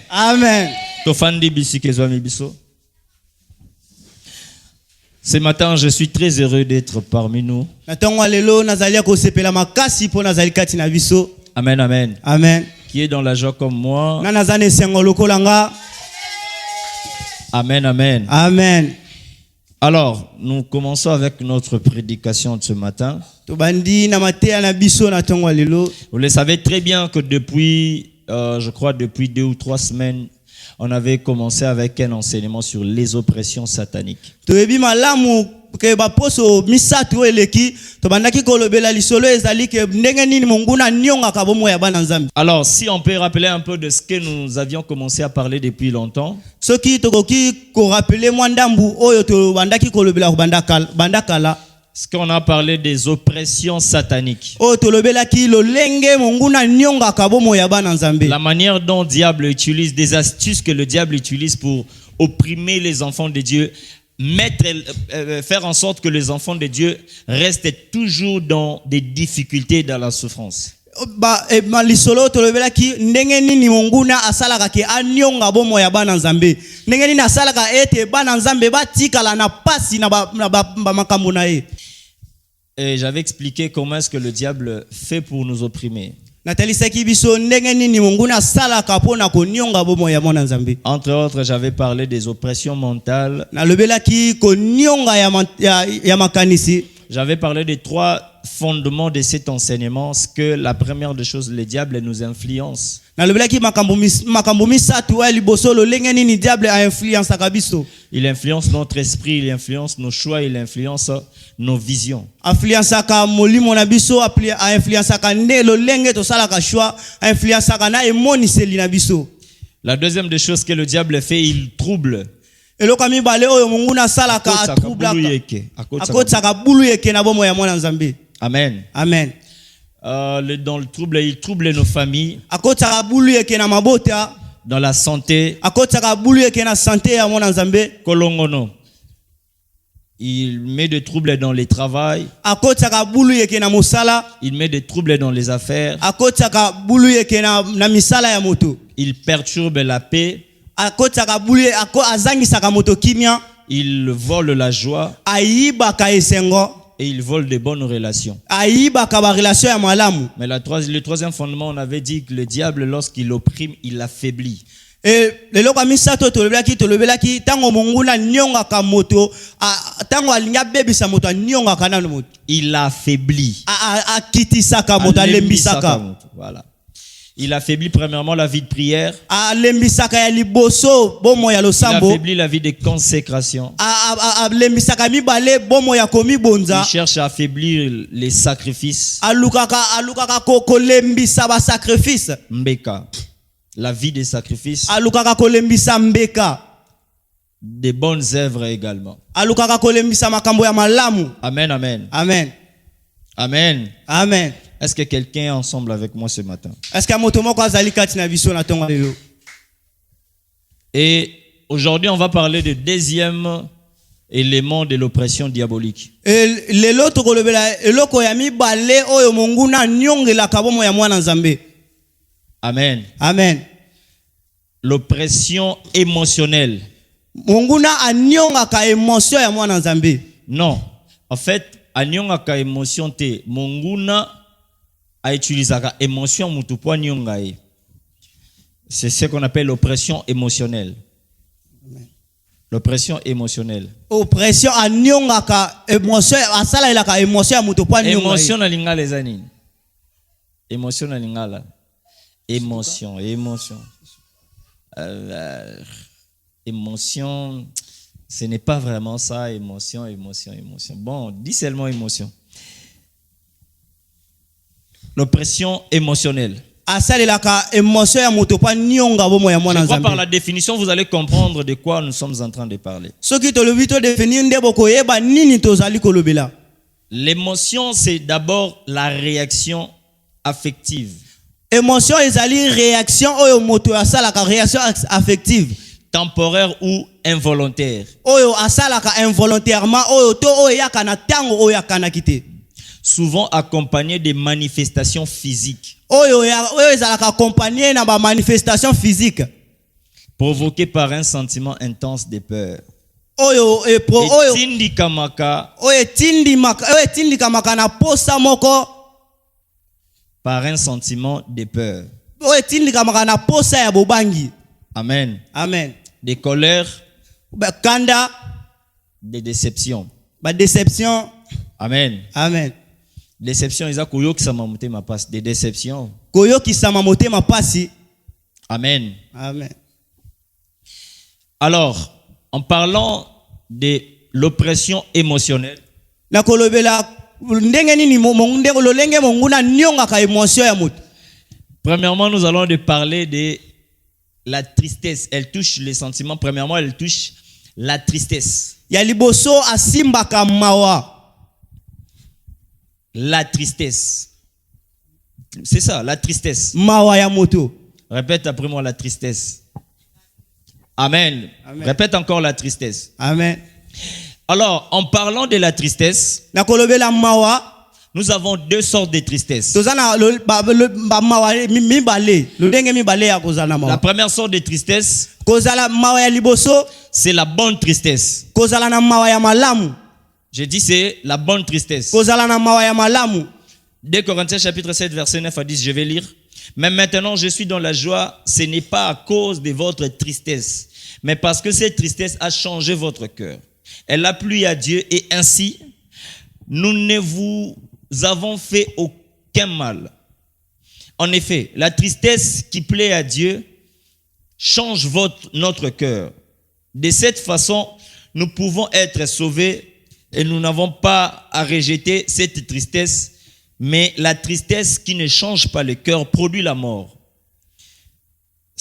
Amen. Amen. Tofandi bisike zwami biso. Ce matin, je suis très heureux d'être parmi nous. Amen, amen. Amen. Qui est dans la joie comme moi. Amen, amen. Amen. Alors, nous commençons avec notre prédication de ce matin. Vous le savez très bien que depuis, je crois depuis 2 ou 3 semaines, on avait commencé avec un enseignement sur les oppressions sataniques. Alors, si on peut rappeler un peu de ce que nous avions commencé à parler depuis longtemps. Ce qu'on a parlé des oppressions sataniques. La manière dont le diable utilise, des astuces que le diable utilise pour opprimer les enfants de Dieu, faire en sorte que les enfants de Dieu restent toujours dans des difficultés, dans la souffrance. Et j'avais expliqué comment est-ce que le diable fait pour nous opprimer. Entre autres, j'avais parlé des oppressions mentales. J'avais parlé des 3 fondements de cet enseignement. Ce que la première des choses, le diable nous influence. Il influence notre esprit, il influence nos choix, il influence nos visions. La deuxième des choses que le diable fait, il trouble. Amen. Amen. Dans le trouble, il trouble nos familles. Dans la santé. Kolongono. Il met des troubles dans les travails. Il met des troubles dans les affaires. Il perturbe la paix. Il vole la joie. Et il vole de bonnes relations. Mais le troisième fondement, on avait dit que le diable, lorsqu'il opprime, il affaiblit. Il affaiblit. Voilà. Il affaiblit premièrement la vie de prière. Il affaiblit la vie de consécration. Il cherche à affaiblir les sacrifices. Mbeka. La vie des sacrifices. Des bonnes œuvres également. Amen, amen. Amen. Amen. Amen. Est-ce que quelqu'un est ensemble avec moi ce matin? Et aujourd'hui, on va parler du deuxième élément de l'oppression diabolique. Amen. Amen. L'oppression émotionnelle. Non. En fait, anyongaka émotion te monguna a utilisé émotion mutupwa nyongae. C'est ce qu'on appelle l'oppression émotionnelle. L'oppression émotionnelle. Oppression anyongaka émotion asala ilaka émotion mutupwa nyongae. Émotion na linga les anines. Émotion na lingala. Émotion. Émotion, ce n'est pas vraiment ça, émotion. Bon, dis seulement émotion. L'oppression émotionnelle. Je crois par la définition, vous allez comprendre de quoi nous sommes en train de parler. L'émotion, c'est d'abord la réaction affective. Émotion ezali réaction oyo moto asalaka réaction affective temporaire ou involontaire. Oyo asalaka involontairement oyo to oyo yakana tango oyo yakana kite. Souvent accompagné de manifestations physiques. Oyo ezalaka accompagné na ba manifestation physique. provoqué par un sentiment intense de peur. Oyo Etindikamaka etindika na posa moko par un sentiment de peur. oyo etindika na posa ya bobangi. Amen. Amen. De colère, Kanda, de déception. déception. Amen. Amen. Déception, ils ont koyokisama motema pasi. Des déceptions. Koyokisama motema pasi. Amen. Amen. Alors, en parlant de l'oppression émotionnelle, Na kolobela ndenge nini mongunde kololenge monguna nyonga ka émotion ya mutu. Premièrement, nous allons de parler de la tristesse. Elle touche les sentiments. Premièrement, elle touche la tristesse. Ya liboso asimbaka mawa. La tristesse. C'est ça, la tristesse. Mawa ya mutu. Répète après moi la tristesse. Amen. Amen. Répète encore la tristesse. Amen. Alors, en parlant de la tristesse, Na kolobela mawa. nous avons deux sortes de tristesse. Tozana mawa mibale. Lodenge mibale ya kozala mawa. La première sorte de tristesse, Kozala mawa ya liboso. c'est la bonne tristesse. Kozala na mawa ya malamu. Je dis c'est la bonne tristesse. Kozala na mawa ya malamu. 2 Corinthiens chapitre 7 verset 9 à 10, je vais lire. Mais maintenant je suis dans la joie, ce n'est pas à cause de votre tristesse, mais parce que cette tristesse a changé votre cœur. Elle a plu à Dieu et ainsi, nous ne vous avons fait aucun mal. En effet, la tristesse qui plaît à Dieu change notre cœur. De cette façon, nous pouvons être sauvés et nous n'avons pas à rejeter cette tristesse, mais la tristesse qui ne change pas le cœur produit la mort.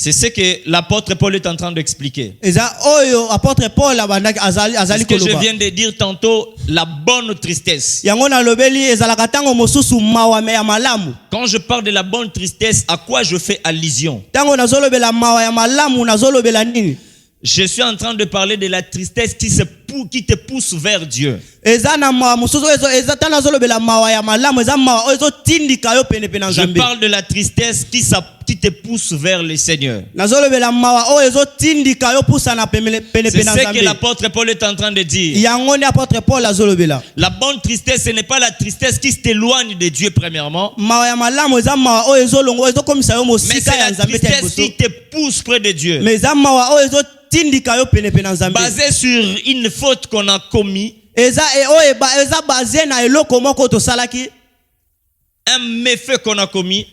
C'est ce que l'apôtre Paul est en train d'expliquer. Eza oyo apôtre Paul abandaki C'est azali ce que je koloba. viens de dire tantôt, la bonne tristesse. Yango na lobeli ezalaka tango mosusu mawa me ya malamu. Quand je parle de la bonne tristesse, à quoi je fais allusion? Tango nazolobela mawa ya malamu nazolobela nini? Je suis en train de parler de la tristesse qui te pousse vers Dieu. Eza na mawa mosusu eza tana nazolobela mawa ya malamu eza mawa oyo tindika yo pene pene Je nzambe. parle de la tristesse qui te pousse vers le Seigneur. Nazolobela mawa oyo tindika yo pusa na pene pene C'est ce que nzambe. l'apôtre Paul est en train de dire. Yango ni apôtre Paul azolobela. La bonne tristesse, ce n'est pas la tristesse qui t'éloigne de Dieu premièrement, Mawa ya malamu eza mawa oyo ezolongo ezokomisa yo mais mosika c'est ya la nzambe te tristesse liboso. qui te pousse près de Dieu. Mais eza mawa oyo tindika yo pene pene nzambe. Basé sur une faute qu'on a commise, Eza eza basé na eloko moko tosalaki. un méfait qu'on a commis.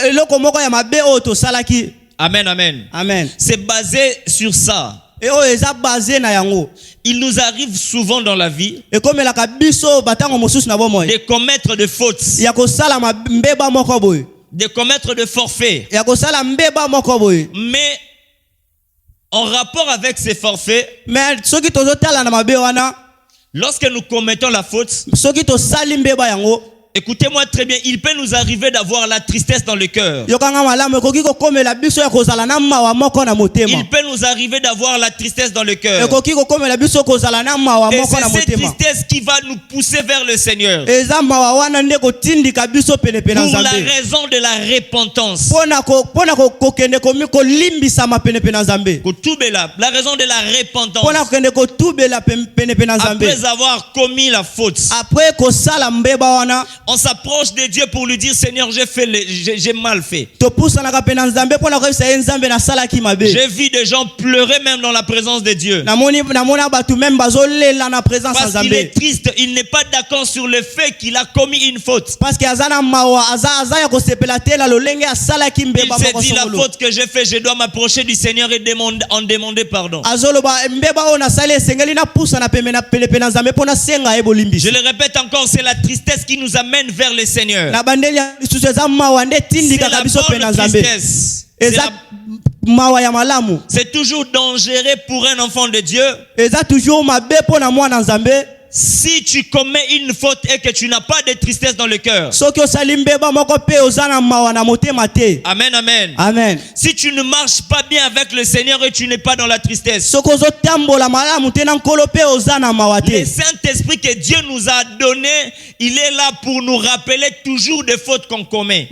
Eloko moko ya mabe oyo tosalaki. Amen, amen. Amen. C'est basé sur ça. Et oyo eza basé na yango. Il nous arrive souvent dans la vie Ekomelaka biso batango mosusu na bomoi. de commettre des fautes, Ya kosala mbeba moko boye. de commettre des forfaits. Ya kosala mbeba moko boye. Mais en rapport avec ces forfaits, Mais soki tozotala na mabe wana, lorsque nous commettons la faute, soki tosali mbeba yango, écoutez-moi très bien, il peut nous arriver d'avoir la tristesse dans le cœur. yokanga malamu ekoki kokomela biso ya kozala na mawa moko na motema. Il peut nous arriver d'avoir la tristesse dans le cœur. Ekoki kokomela biso kozala na mawa Et moko na c'est cette motema. tristesse qui va nous pousser vers le Seigneur. Eza mawa wana nde kotindika biso pene pene Pour la nzambe. raison de la repentance. Pona kokende komi kolimbisama pene pene nzambe. La raison de la repentance. Pona kokende kotubela pene pene nzambe. Après avoir commis la faute, Après kosala mbeba wana, on s'approche de Dieu pour lui dire, Seigneur, j'ai mal fait. topusanaka pene nzambe pona koyebisa ye nzambe nasalaki mabe. J'ai vu des gens pleurer même dans la présence de Dieu. Namona batu même bazolela na présence ya Parce qu'il nzambe. est triste, il n'est pas d'accord sur le fait qu'il a commis une faute. Parce que azana mawa aza ya kosepela te la lolenge asalaki Il mbeba s'est moko dit, la songolo. faute que j'ai fait, je dois m'approcher du Seigneur et en demander pardon. Azoloba mbeba ona sale esengeli na pusa na pene pene nzambe pona senga Je ebolimbisi. le répète encore, c'est la tristesse qui nous amène vers le Seigneur. Na bandeli ya lisusu eza mawa nde C'est tindika la biso pene bonne nzambe. tristesse. Eza mawa ya malamu. C'est toujours dangereux pour un enfant de Dieu Eza toujours mabe pona mwana nzambe Si tu commets une faute et que tu n'as pas de tristesse dans le cœur. Amen, amen. Amen. Si tu ne marches pas bien avec le Seigneur et tu n'es pas dans la tristesse. Le Saint-Esprit que Dieu nous a donné, il est là pour nous rappeler toujours des fautes qu'on commet.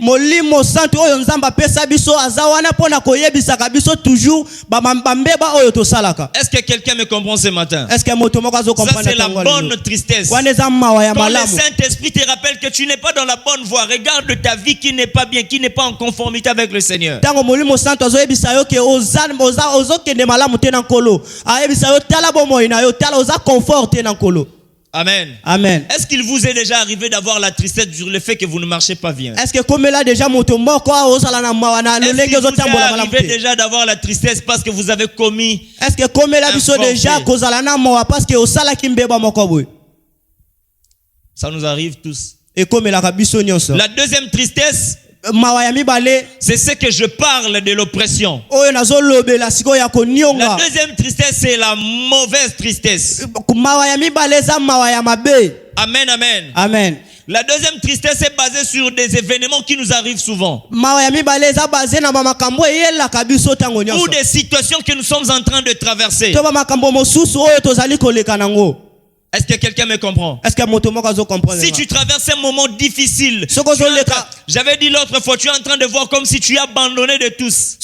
Est-ce que quelqu'un me comprend ce matin? Ça, c'est la bonne tristesse. Quand le Saint-Esprit te rappelle que tu n'es pas dans la bonne voie, regarde ta vie qui n'est pas bien, qui n'est pas en conformité avec le Seigneur. Amen. Amen. Est-ce qu'il vous est déjà arrivé d'avoir la tristesse sur le fait que vous ne marchez pas bien? Est-ce que comme là déjà Est-ce qu'il vous est arrivé déjà d'avoir la tristesse parce que vous avez commis? Est-ce que comme là déjà ça nous arrive tous. Et comme la deuxième tristesse, c'est ce que je parle de l'oppression. La deuxième tristesse, c'est la mauvaise tristesse. Amen, amen. Amen. La deuxième tristesse est basée sur des événements qui nous arrivent souvent. Ou des situations que nous sommes en train de traverser. Est-ce que quelqu'un me comprend? Si tu traverses un moment difficile, j'avais dit l'autre fois, tu es en train de voir comme si tu es abandonné de tous.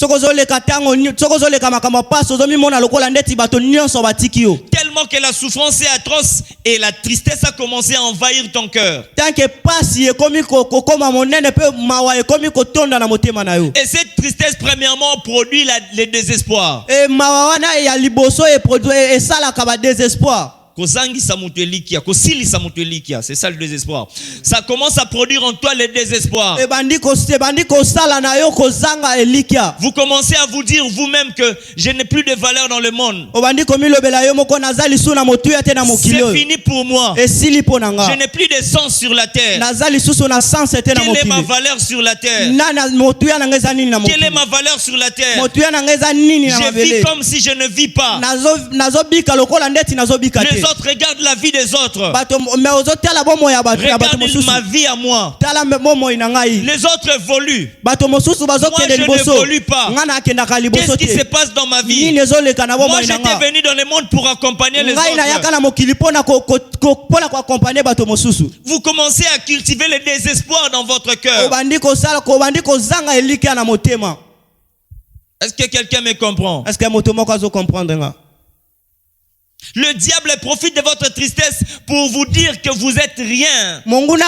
Tellement que la souffrance est atroce et la tristesse a commencé à envahir ton cœur. Et cette tristesse, premièrement, produit le désespoir. C'est ça le désespoir. Ça commence à produire en toi le désespoir. Vous commencez à vous dire vous-même que je n'ai plus de valeur dans le monde. C'est fini pour moi. Je n'ai plus de sens sur la terre. Quelle est ma valeur sur la terre? Quelle est ma valeur sur la terre? Je vis comme si je ne vis pas. Les autres regardent la vie des autres. Regarde ma vie à moi. Les autres évoluent. Moi, je n'évolue pas. Qu'est-ce qui se passe dans ma vie? Moi, j'étais venu dans le monde pour accompagner les autres. Vous commencez à cultiver le désespoir dans votre cœur. Est-ce que quelqu'un me comprend? Le diable profite de votre tristesse pour vous dire que vous êtes rien. Le diable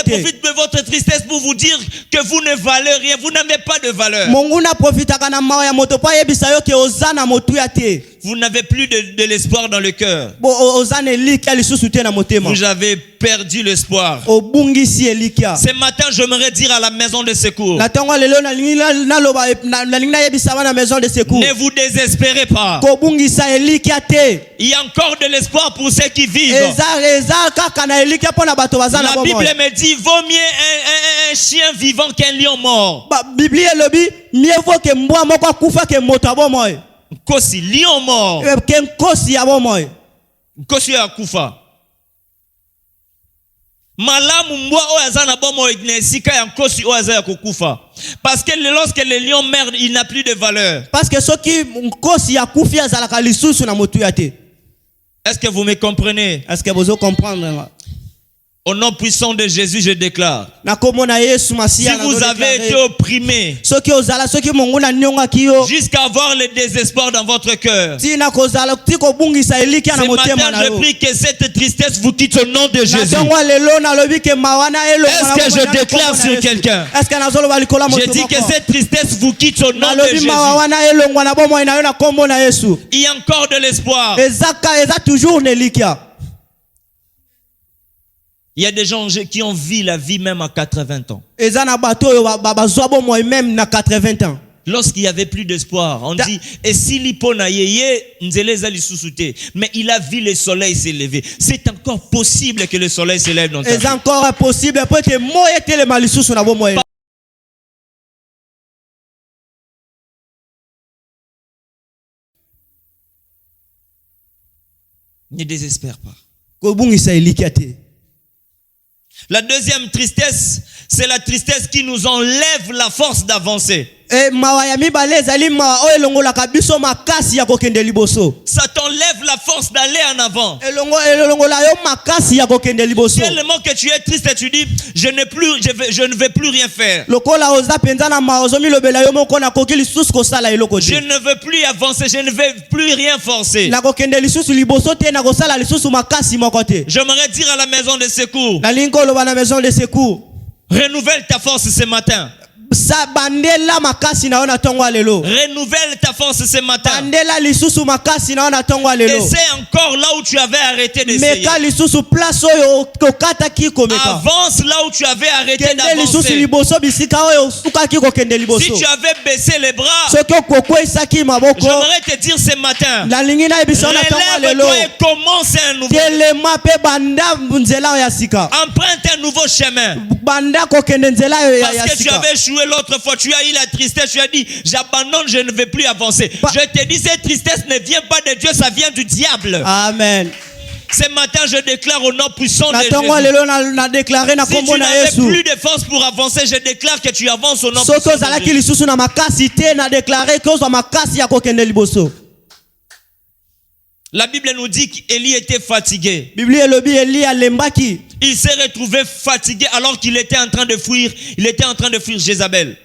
profite de votre tristesse pour vous dire que vous ne valez rien, vous n'avez pas de valeur. Vous n'avez plus de l'espoir dans le cœur. Vous avez perdu l'espoir. Ce matin, j'aimerais dire à la maison de secours, ne vous désespérez pas. Il y a encore de l'espoir pour ceux qui vivent. La Bible me dit, vaut mieux un chien vivant qu'un lion mort. Kosi, lion mort. Kosi ya kufa. Malamu mbwa oyaza na bomo inesika ya kosi oyaza ya kukufa. Parce que lorsque le lion meurt, il n'a plus de valeur. Parce que soki kosi ya kufi azalaka lisusu na motu yate. Est-ce que vous me comprenez? Est-ce que vous comprenez? Au nom puissant de Jésus, je déclare. Si vous avez été opprimé jusqu'à avoir le désespoir dans votre cœur, ce matin, je prie que cette tristesse vous quitte au nom de Jésus. Est-ce que je déclare sur quelqu'un? Je dis que cette tristesse vous quitte au nom de Jésus. Il y a encore de l'espoir. Il y a des gens qui ont vu la vie même à 80 ans. Lorsqu'il n'y avait plus d'espoir, on dit, et si l'ipona yeye, mais il a vu le soleil s'élever. C'est encore possible que le soleil s'élève dans ta vie. C'est encore possible. Ne désespère pas. kobungisa elikya te. La deuxième tristesse, c'est la tristesse qui nous enlève la force d'avancer. Mawa ya mibale ezali mawa oyo elongolaka biso makasi ya kokende liboso. Ça t'enlève la force d'aller en avant. Elongola yo makasi ya kokende liboso. Tellement que tu es triste et tu dis je ne vais plus rien faire. Lokola oza penza na mawa ozomi lobela yo moko na koki lisusu kosala eloko te. Je ne veux plus avancer, je ne vais plus rien forcer. Na kokende lisusu liboso te na kosala lisusu makasi moko te. J'aimerais dire à la maison de secours. Na linko loba na maison de secours. Renouvelle ta force ce matin. Bandela makasi na ona tongwa lelo. Renouvelle ta force ce matin. Bandela lisusu makasi na ona tongwa lelo. Essaie encore là où tu avais arrêté d'essayer. Meka lisusu place oyo kokata ki komeka. Avance là où tu avais arrêté d'avancer. Lisusu liboso bisika oyo suka ki kokende liboso. Si tu avais baissé les bras, soko kokwesa ki maboko. J'aimerais te dire ce matin. La lingi na ebisa na tongwa lelo. Relève-toi et commence un nouveau. Telema pe banda nzela ya sika. Emprunte un nouveau chemin. Banda kokende nzela ya sika. Parce que tu avais échoué l'autre fois, tu as eu la tristesse, tu as dit j'abandonne, je ne vais plus avancer. Je te dis cette tristesse ne vient pas de Dieu, ça vient du diable. Amen. Ce matin je déclare au nom puissant de Jésus. Si tu n'avais plus de force pour avancer, je déclare que tu avances au nom puissant de Jésus. La Bible nous dit qu'Élie était fatigué. Il s'est retrouvé fatigué alors qu'il était en train de fuir. Il était en train de fuir Jézabel.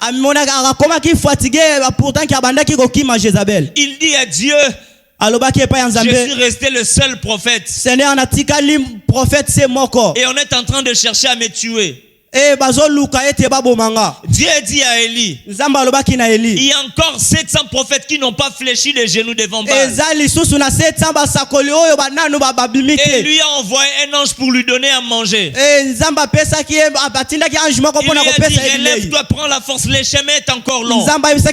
Il dit à Dieu, je suis resté le seul prophète. Et on est en train de chercher à me tuer. Dieu dit à Élie, il y a encore 700 prophètes qui n'ont pas fléchi les genoux devant Baal. Et lui a envoyé un ange pour lui donner à manger. Il lui a dit, relève-toi, prends la force, le chemin est encore long. J'aimerais dire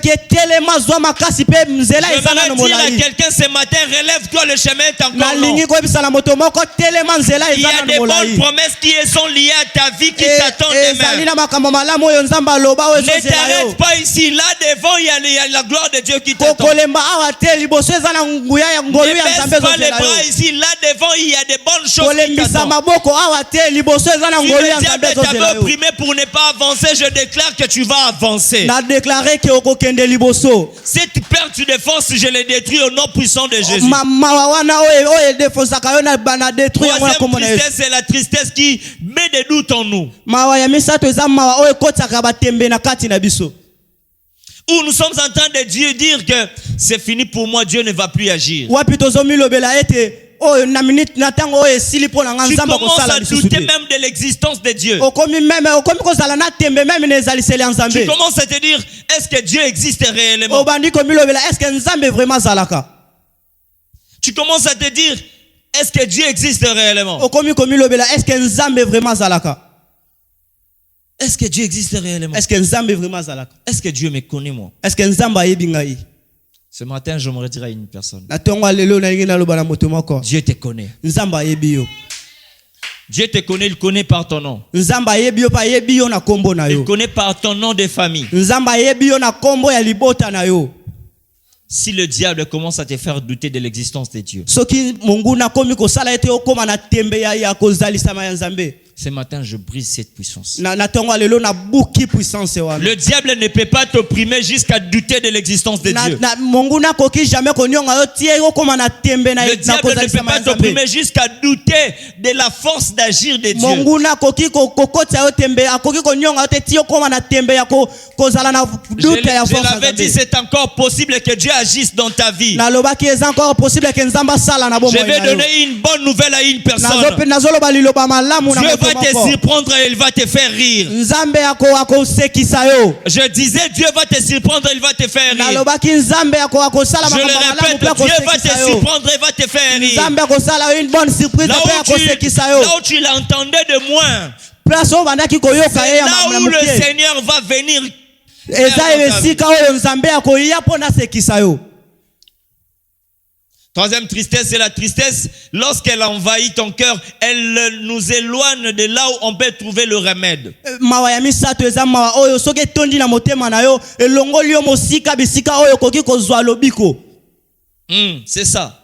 à quelqu'un ce matin, relève-toi, le chemin est encore long. Il y a des bonnes promesses qui sont liées à ta vie qui t'attendent. Ne t'arrête pas ici. Là devant, il y a la gloire de Dieu qui t'attend. Ne baisse pas les bras ici. Là devant, il y a des bonnes choses qui t'attendent. Si le diable t'avait opprimé pour ne pas avancer, je déclare que tu vas avancer. Cette perte de force, je l'ai détruit au nom puissant de Jésus. Troisième tristesse, c'est la tristesse qui met des doutes en nous. Où nous sommes en train de dire que c'est fini pour moi, Dieu ne va plus agir. Tu commences à douter même de l'existence de Dieu. Tu commences à te dire, est-ce que Dieu existe réellement? Tu commences à te dire, est-ce que Dieu existe réellement? Est-ce que Dieu existe réellement? Est-ce que Dieu me connaît moi? Ce matin, j'aimerais dire à une personne, Dieu te connaît. Dieu te connaît, il connaît par ton nom. Il connaît par ton nom de famille. Si le diable commence à te faire douter de l'existence de Dieu, ce matin, je brise cette puissance. Le diable ne peut pas t'opprimer jusqu'à douter de l'existence de Dieu. Le diable ne peut pas t'opprimer jusqu'à douter de la force d'agir de Dieu. Je l'avais dit, c'est encore possible que Dieu agisse dans ta vie. Je vais donner une bonne nouvelle à une personne. Dieu va te surprendre et il va te faire rire. Je disais, Dieu va te surprendre et il va te faire rire. Je le répète, Dieu va te surprendre et va te faire rire. Là où tu l'entendais de moins, c'est là où le Seigneur va venir. Troisième tristesse, c'est la tristesse. Lorsqu'elle envahit ton cœur, elle nous éloigne de là où on peut trouver le remède. C'est ça.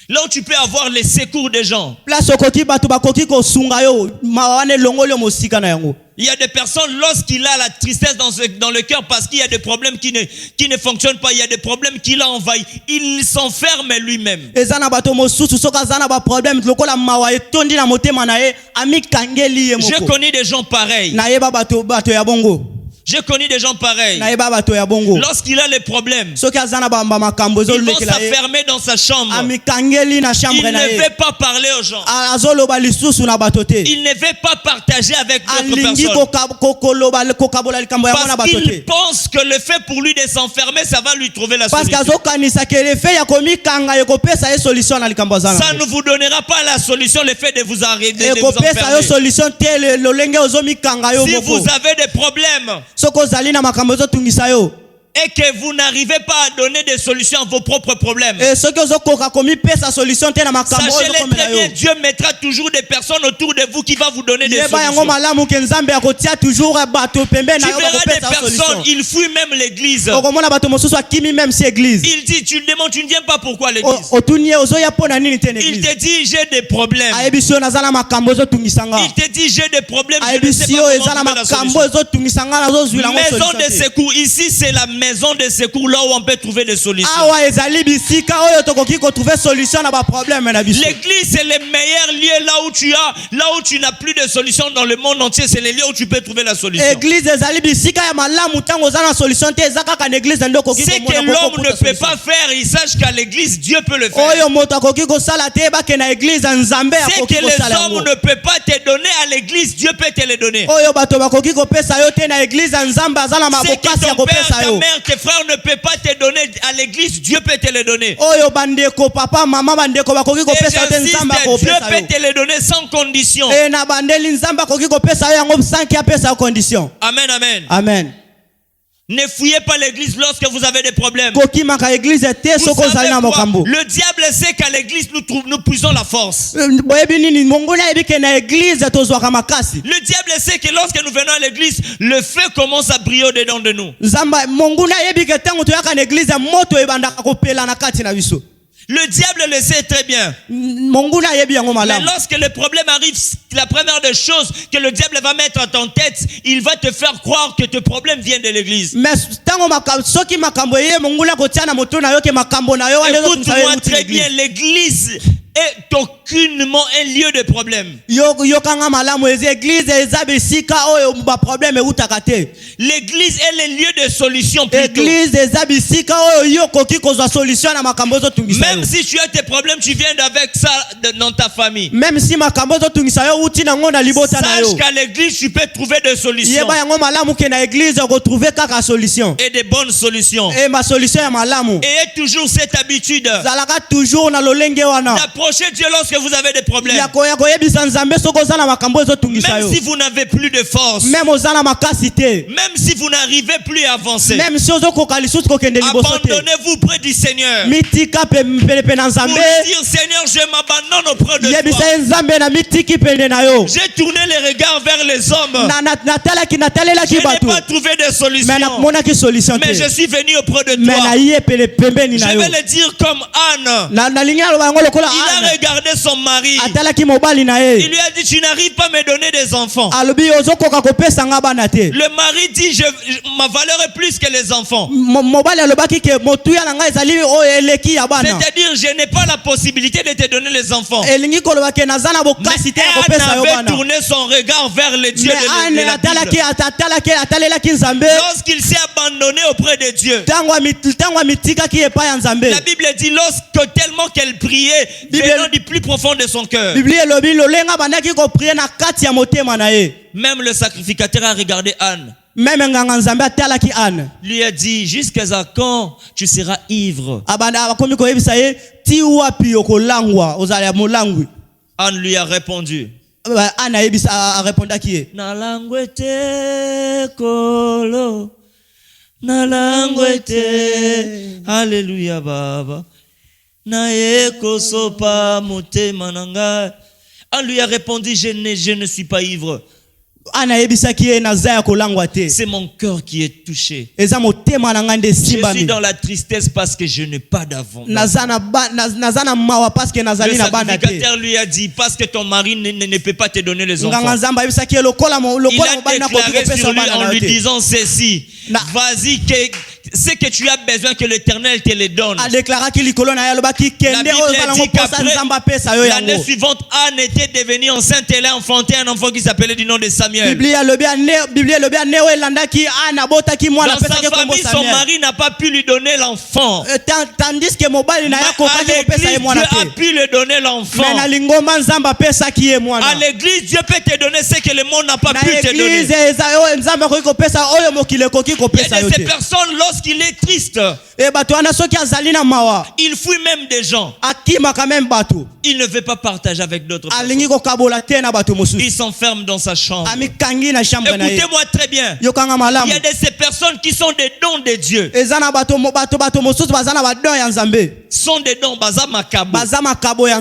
Là où tu peux avoir les secours des gens. Place okoki bato bakoki ko sunga yo mawane longolo mosika na yango. Il y a des personnes, lorsqu'il a la tristesse dans le cœur parce qu'il y a des problèmes qui ne fonctionnent pas, il y a des problèmes qui l'ont envahi, il s'enferme lui-même. Ezana bato mosusu soka zana ba problème lokola mawa etondi na motema na ye ami kangeli ye moko. Je connais des gens pareils. Na yeba bato ya bongo. J'ai connu des gens pareils. Lorsqu'il a les problèmes, il va s'enfermer dans sa chambre. Il ne veut pas parler aux gens. Il ne veut pas partager avec d'autres personnes. Parce qu'il pense que le fait pour lui de s'enfermer, ça va lui trouver la solution. Ça ne vous donnera pas la solution, le fait de vous arrêter, de vous enfermer. Si vous avez des problèmes, et que vous n'arrivez pas à donner des solutions à vos propres problèmes, sachez-le très bien, Dieu mettra toujours des personnes autour de vous qui vont vous donner des solutions. Tu verras des personnes, ils fuient même l'église. Il dit, tu le demandes, tu ne viens pas, pourquoi l'église? Il te dit, j'ai des problèmes. Il te dit, j'ai des problèmes, je ne sais pas comment trouver la solution. Maison de secours, ici c'est la maison de secours, là où on peut trouver des solutions. L'église c'est le meilleur lieu là où tu n'as plus de solution dans le monde entier, c'est le lieu où tu peux trouver la solution. Ce que l'homme ne peut pas faire, il sache qu'à l'église Dieu peut le faire. Ce que les hommes ne peuvent pas te donner à l'église, Dieu peut te le donner. Ce que ton père, ta mère, tes frères ne peuvent pas te donner à l'église, Dieu peut te le donner. Et j'insiste, Dieu peut te le donner sans condition. Amen, amen. Amen. Ne fouillez pas l'église lorsque vous avez des problèmes. Vous savez quoi? Le diable sait qu'à l'église nous puisons la force. Le diable sait que lorsque nous venons à l'église, le feu commence à briller au-dedans de nous. Le diable le sait très bien. Mais lorsque le problème arrive, la première des choses que le diable va mettre à ton tête, il va te faire croire que tes problèmes viennent de l'église. Écoute-moi très bien, l'église est aucunement un lieu de problème. L'église est le lieu de solution plutôt. Même si tu as tes problèmes, tu viens avec ça dans ta famille. Sache qu'à l'église, tu peux trouver des solutions. Et des bonnes solutions. Et ayez toujours cette habitude d'approcher Dieu lorsque vous avez des problèmes. Même si vous n'avez plus de force. Même si vous n'arrivez plus à avancer. Abandonnez-vous près du Seigneur. Pour dire, Seigneur, je m'abandonne auprès de toi. J'ai tourné les regards vers les hommes. Je n'ai pas trouvé de solution. Mais je suis venu auprès de toi. Je vais le dire comme Anne. Il a regardé son mari. Il lui a dit, tu n'arrives pas à me donner des enfants. Le mari dit, ma valeur est plus que les enfants. C'est-à-dire, je n'ai pas la possibilité de te donner les enfants. Mais Anne avait tourné son regard vers le Dieu de la Bible. Lorsqu'il s'est abandonné auprès de Dieu, la Bible dit, lorsque tellement qu'elle priait, venant du plus profond de son cœur, même le sacrificateur a regardé Anne. Lui a dit, jusqu'à quand tu seras ivre? Anne lui a répondu, Alléluia Baba. Anne lui a répondu, je ne suis pas ivre. C'est mon cœur qui est touché. Je suis dans la tristesse parce que je n'ai pas d'avant. Le sacrificateur lui a dit, parce que ton mari ne peut pas te donner les enfants. Il a déclaré sur lui en lui disant ceci: vas-y, ce que tu as besoin, que l'Éternel te les donne. La Bible dit qu'après, l'année suivante, Anne était devenue enceinte. Elle a enfanté un enfant qui s'appelait du nom de Samuel. Dans sa famille, son mari n'a pas pu lui donner l'enfant. Tandis que à l'église, Dieu a pu lui donner l'enfant. À l'église, Dieu peut te donner ce que le monde n'a pas pu te donner. Il y a de ces personnes, lorsqu'il est triste, il fuit même des gens. Il ne veut pas partager avec d'autres personnes. Il s'enferme dans sa chambre. Écoutez-moi très bien. Il y a de ces personnes qui sont des dons de Dieu. Sont des dons Makabo. Et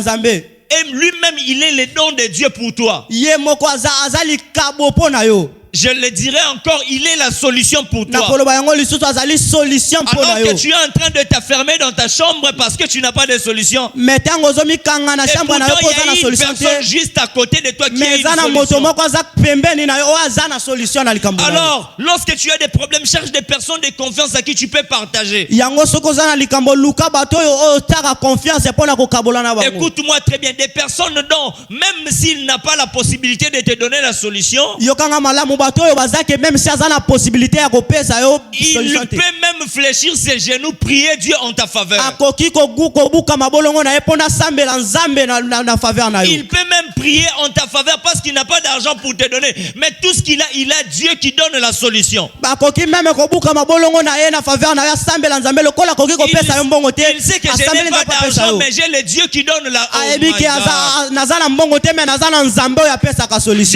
lui-même, il est le don de Dieu pour toi. Je le dirai encore, il est la solution pour toi. Alors que tu es en train de t'affermer dans ta chambre parce que tu n'as pas de solution. Et pourtant, il y a une personne juste à côté de toi qui a une solution. Alors, lorsque tu as des problèmes, cherche des personnes de confiance à qui tu peux partager. Écoute-moi très bien, des personnes dont, même s'il n'a pas la possibilité de te donner la solution, il peut même fléchir ses genoux, prier Dieu en ta faveur. Il peut même prier en ta faveur parce qu'il n'a pas d'argent pour te donner. Mais tout ce qu'il a, il a Dieu qui donne la solution. Il sait que je n'ai pas d'argent, mais j'ai le Dieu qui donne la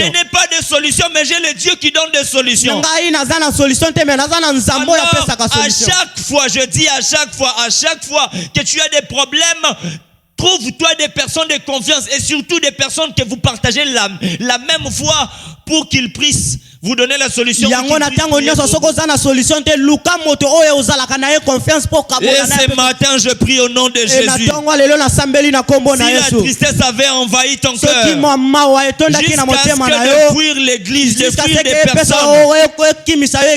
Je n'ai pas de solution, mais j'ai le Dieu qui donne des solutions. Alors, à chaque fois, je dis à chaque fois que tu as des problèmes, trouve-toi des personnes de confiance et surtout des personnes que vous partagez la même foi pour qu'ils puissent vous donner la solution. Et ce matin, je prie au nom de Jésus. Si la tristesse avait envahi ton cœur, jusqu'à ce que de fuir l'église, de fuir des personnes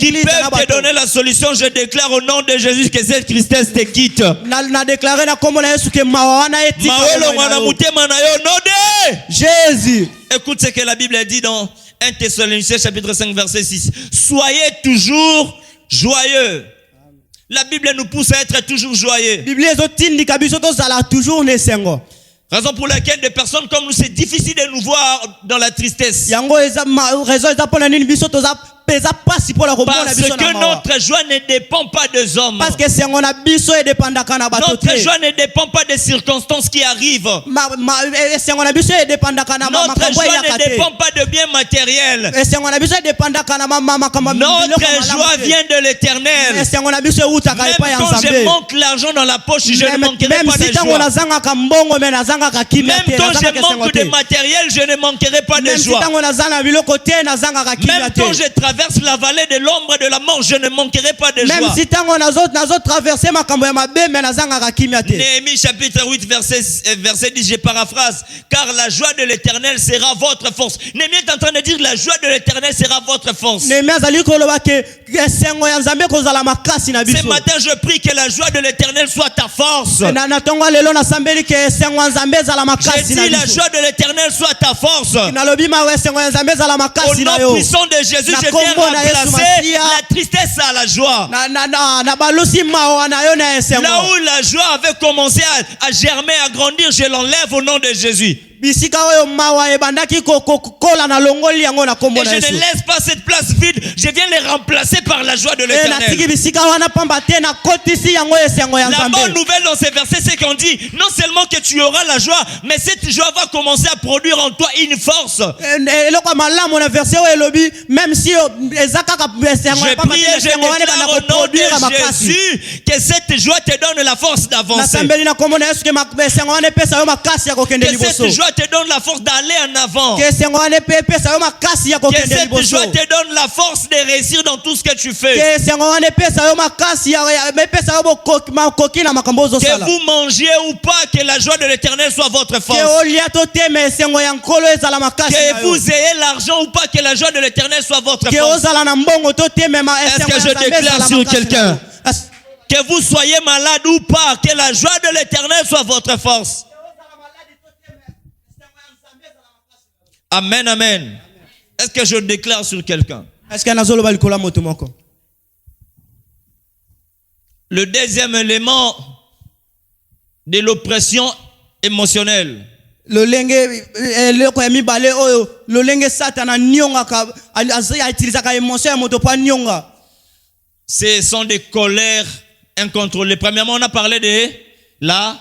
qui peuvent te donner la solution, je déclare au nom de Jésus que cette tristesse te quitte. Jésus. Écoute ce que la Bible dit dans 1 Thessaloniciens chapitre 5 verset 6. Soyez toujours joyeux. La Bible nous pousse à être toujours joyeux. Raison pour laquelle des personnes comme nous, c'est difficile de nous voir dans la tristesse. Parce que notre joie ne dépend pas des hommes. Notre joie ne dépend pas des circonstances qui arrivent. Notre joie ne dépend pas de biens matériels. Notre joie vient de l'Éternel. Même quand je manque l'argent dans la poche, je ne manquerai pas de joie. Même quand je manque de matériel, je ne manquerai pas de joie. Même quand je traverse la vallée de l'ombre de la mort, je ne manquerai pas de joie. Néhémie chapitre 8 verset 10, je paraphrase. Car la joie de l'Éternel sera votre force. Néhémie est en train de dire la joie de l'Éternel sera votre force. Ce matin, je prie que la joie de l'Éternel soit ta force. Je dis la joie de l'Éternel soit ta force. Au nom puissant de Jésus, je viens remplacer la tristesse à la joie. Là où la joie avait commencé à germer, à grandir, je l'enlève au nom de Jésus. Et je ne laisse pas cette place vide. Je viens les remplacer par la joie de l'Éternel. La bonne nouvelle dans ces versets, c'est qu'on dit non seulement que tu auras la joie, mais cette joie va commencer à produire en toi une force. Je prie et je déclare au nom de Jésus Que cette joie te donne la force d'avancer. Que cette joie te donne la force d'aller en avant. Que cette joie te donne la force de réussir dans tout ce que tu fais. Que vous mangiez ou pas, que la joie de l'Éternel soit votre force. Que vous ayez l'argent ou pas, que la joie de l'Éternel soit votre force. Est-ce que je déclare sur quelqu'un? Que vous soyez malade ou pas, que la joie de l'Éternel soit votre force. Amen, amen. Est-ce que je déclare sur quelqu'un? Le deuxième élément de l'oppression émotionnelle. Ce sont des colères incontrôlées. Premièrement, on a parlé de la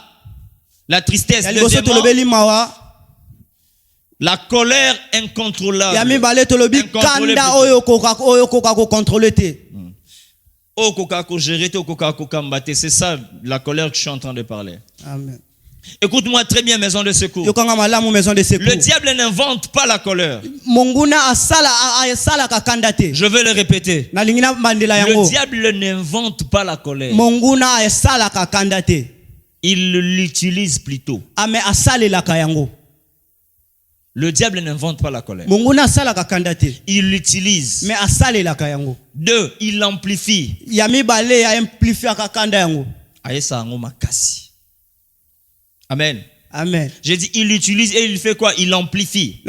tristesse. Deuxièmement, la colère incontrôlable. C'est ça la colère que je suis en train de parler. Amen. Écoute-moi très bien, maison de secours. Le diable n'invente pas la colère. Je vais le répéter. Le diable n'invente pas la colère. Il l'utilise plutôt. Le diable n'invente pas la colère. Il l'utilise. 2. Il l'amplifie. Amen. Amen. J'ai dit, il l'utilise et il fait quoi? Il l'amplifie.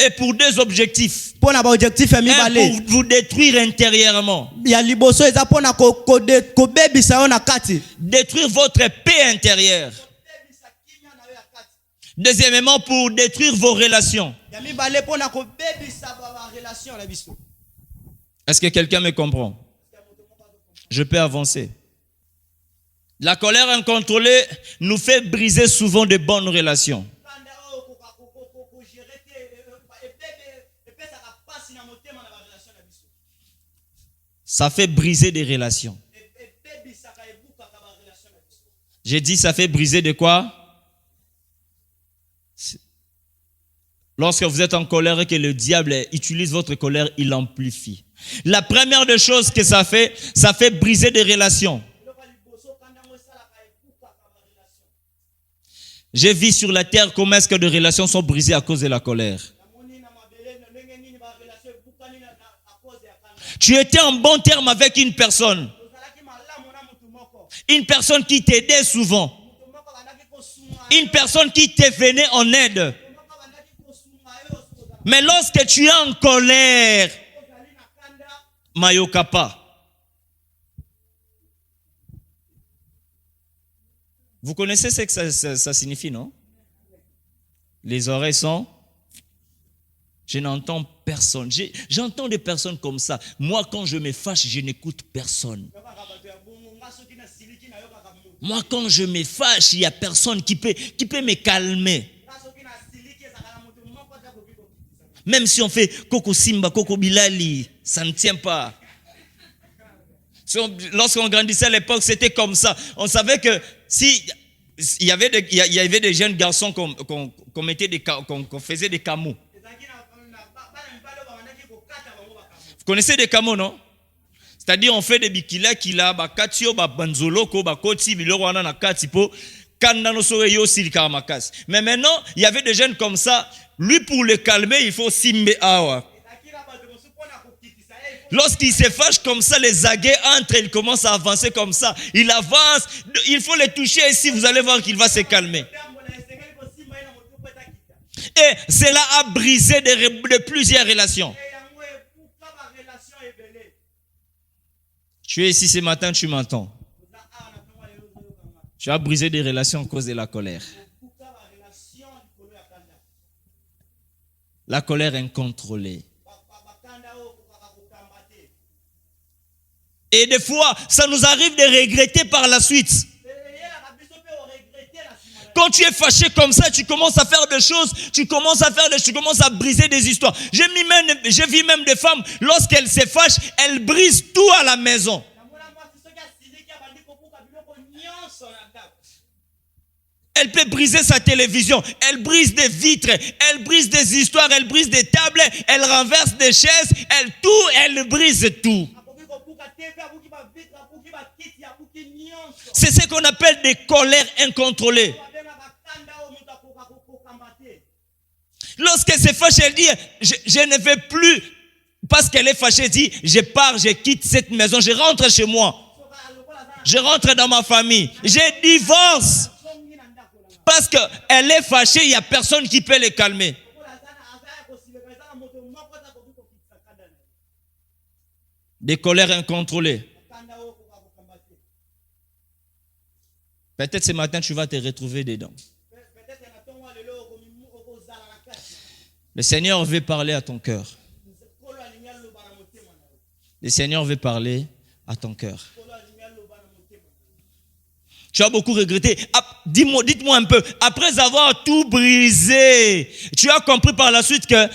Et pour 2 objectifs. Un, pour vous détruire intérieurement. Détruire votre paix intérieure. Deuxièmement, pour détruire vos relations. Est-ce que quelqu'un me comprend? Je peux avancer. La colère incontrôlée nous fait briser souvent de bonnes relations. Ça fait briser des relations. J'ai dit ça fait briser de quoi? Lorsque vous êtes en colère et que le diable utilise votre colère, il l'amplifie. La première des choses que ça fait briser des relations. J'ai vu sur la terre comment est-ce que des relations sont brisées à cause de la colère. Tu étais en bon terme avec une personne. Une personne qui t'aidait souvent. Une personne qui te venait en aide. Mais lorsque tu es en colère, Mayokapa. Vous connaissez ce que ça signifie, non? Les oreilles sont... Je n'entends personne. J'entends des personnes comme ça. Moi, quand je me fâche, je n'écoute personne. Moi, quand je me fâche, il n'y a personne qui peut me calmer. Même si on fait Coco Simba, Coco Bilali, ça ne tient pas. Lorsqu'on grandissait à l'époque, c'était comme ça. On savait que si il y avait des jeunes garçons qu'on faisait des camos. Vous connaissez des camos, non? C'est-à-dire on fait des bikila kila bakatio banzoloko bakoti biloko na katipo kanda no sore yo silika makas. Mais maintenant, il y avait des jeunes comme ça, lui pour le calmer, il faut simbe awa. Lorsqu'il se fâche comme ça, les aguets entrent, il commence à avancer comme ça. Il avance, il faut les toucher ici, vous allez voir qu'il va se calmer. Et cela a brisé de plusieurs relations. Tu es ici ce matin, tu m'entends. Tu as brisé des relations à cause de la colère. La colère incontrôlée. Et des fois, ça nous arrive de regretter par la suite. Quand tu es fâché comme ça, tu commences à faire des choses, tu commences à briser des histoires. J'ai vu même des femmes, lorsqu'elles se fâchent, elles brisent tout à la maison. Elle peut briser sa télévision, elle brise des vitres, elle brise des histoires, elle brise des tables, elle renverse des chaises, elle brise tout. C'est ce qu'on appelle des colères incontrôlées. Lorsqu'elle se fâche, elle dit, je ne vais plus, parce qu'elle est fâchée, elle dit, je pars, je quitte cette maison, je rentre chez moi. Je rentre dans ma famille. Je divorce. Parce qu'elle est fâchée, il n'y a personne qui peut les calmer. Des colères incontrôlées. Peut-être ce matin, tu vas te retrouver dedans. Le Seigneur veut parler à ton cœur. Le Seigneur veut parler à ton cœur. Tu as beaucoup regretté. Dites-moi un peu. Après avoir tout brisé, tu as compris par la suite que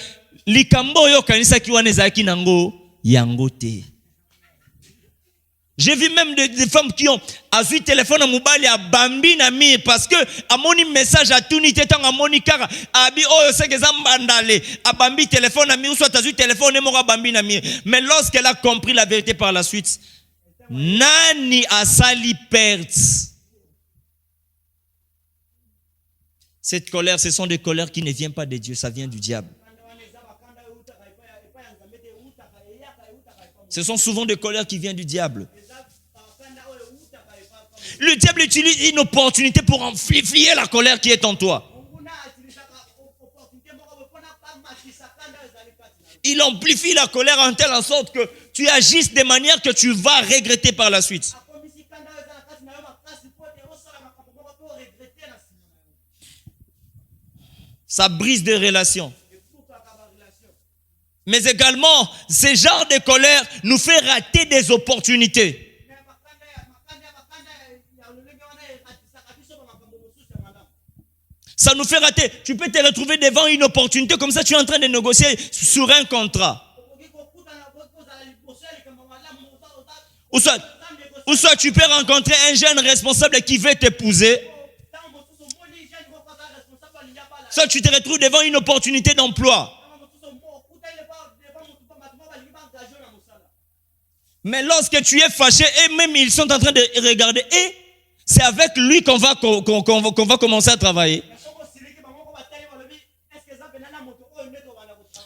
likambo yo kanisa kiwanezaki nango yangote. J'ai vu même des femmes qui ont azu téléphone à mobile à bambi na mi parce que a moni message à tout ni tétang a moni kara abi oh c'est que zambandale a bambi téléphone à mi ou soit azu téléphone et mora bambi na mi. Mais lorsqu'elle a compris la vérité par la suite, nani asali perte. Cette colère, ce sont des colères qui ne viennent pas de Dieu, ça vient du diable. Ce sont souvent des colères qui viennent du diable. Le diable utilise une opportunité pour amplifier la colère qui est en toi. Il amplifie la colère en telle sorte que tu agisses de manière que tu vas regretter par la suite. Ça brise des relations. Mais également, ce genre de colère nous fait rater des opportunités. Ça nous fait rater. Tu peux te retrouver devant une opportunité comme ça, tu es en train de négocier sur un contrat. Ou soit tu peux rencontrer un jeune responsable qui veut t'épouser. Soit tu te retrouves devant une opportunité d'emploi. Mais lorsque tu es fâché, et même ils sont en train de regarder, et c'est avec lui qu'on va commencer à travailler.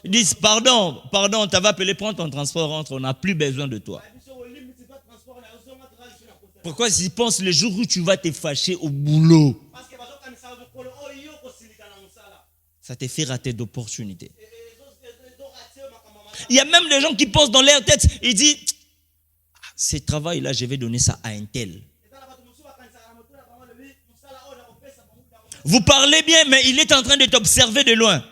Ils disent, pardon, tu vas appeler, prends ton transport, rentre, on n'a plus besoin de toi. Pourquoi ils pensent le jour où tu vas te fâcher au boulot? Ça te fait rater d'opportunités. Il y a même des gens qui pensent dans leur tête, ils disent, ce travail-là, je vais donner ça à un tel. Vous parlez bien, mais il est en train de t'observer de loin.